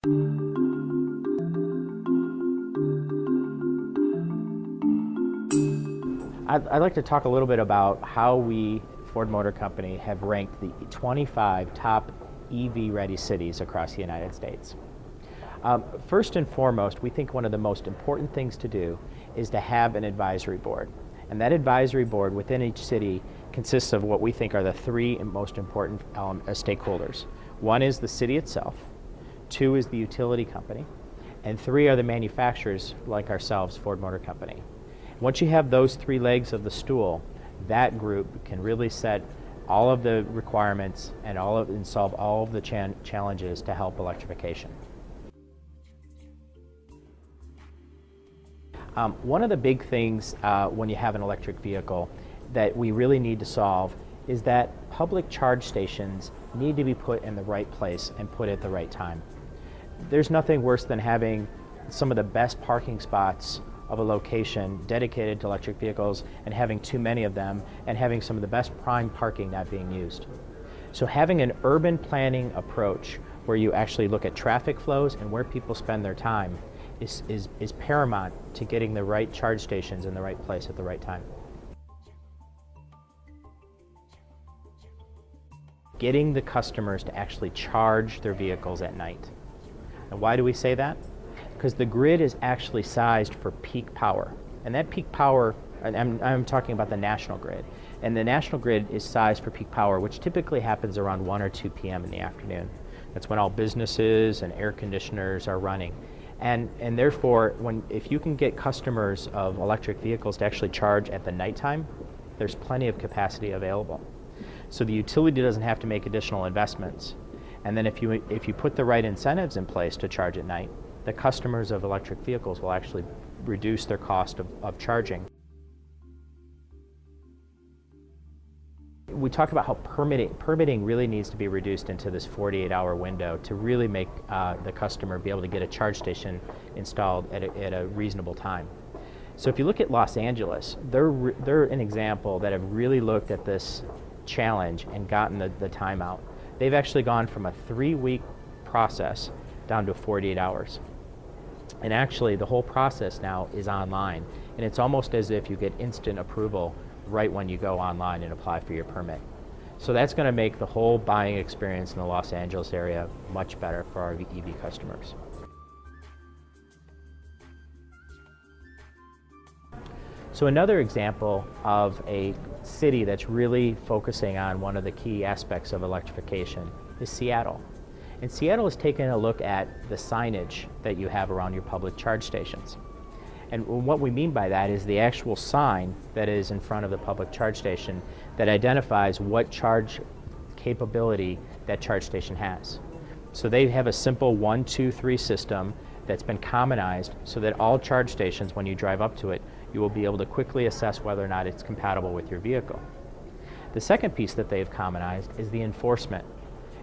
I'd like to talk a little bit about how we, Ford Motor Company, have ranked the 25 top EV-ready cities across the United States. First and foremost, we think one of the most important things to do is to have an advisory board. And that advisory board within each city consists of what we think are the three most important stakeholders. One is the city itself, two is the utility company, and three are the manufacturers like ourselves, Ford Motor Company. Once you have those three legs of the stool, that group can really set all of the requirements and solve all of the challenges to help electrification. One of the big things when you have an electric vehicle that we really need to solve is that public charge stations need to be put in the right place and put at the right time. There's nothing worse than having some of the best parking spots of a location dedicated to electric vehicles and having too many of them and having some of the best prime parking not being used. So having an urban planning approach where you actually look at traffic flows and where people spend their time is paramount to getting the right charge stations in the right place at the right time. Getting the customers to actually charge their vehicles at night. And why do we say that? Because the grid is actually sized for peak power. And that peak power, and I'm talking about the national grid, and the national grid is sized for peak power, which typically happens around 1 or 2 p.m. in the afternoon. That's when all businesses and air conditioners are running. And therefore, if you can get customers of electric vehicles to actually charge at the nighttime, there's plenty of capacity available. So the utility doesn't have to make additional investments. And then if you put the right incentives in place to charge at night, the customers of electric vehicles will actually reduce their cost of charging. We talk about how permitting really needs to be reduced into this 48-hour window to really make the customer be able to get a charge station installed at a reasonable time. So if you look at Los Angeles, they're an example that have really looked at this challenge and gotten the time out. They've actually gone from a 3-week process down to 48 hours. And actually the whole process now is online, and it's almost as if you get instant approval right when you go online and apply for your permit. So that's going to make the whole buying experience in the Los Angeles area much better for our EV customers. So another example of a city that's really focusing on one of the key aspects of electrification is Seattle. And Seattle has taken a look at the signage that you have around your public charge stations. And what we mean by that is the actual sign that is in front of the public charge station that identifies what charge capability that charge station has. So they have a simple 1, 2, 3 system that's been commonized so that all charge stations, when you drive up to it, you will be able to quickly assess whether or not it's compatible with your vehicle. The second piece that they've commonized is the enforcement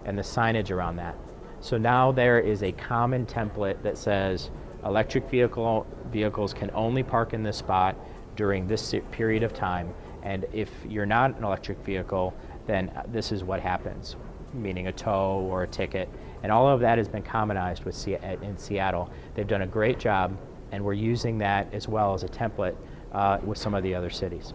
and the signage around that. So now there is a common template that says electric vehicles can only park in this spot during this period of time, and if you're not an electric vehicle, then this is what happens, meaning a tow or a ticket. And all of that has been commonized in Seattle. They've done a great job, and we're using that as well as a template with some of the other cities.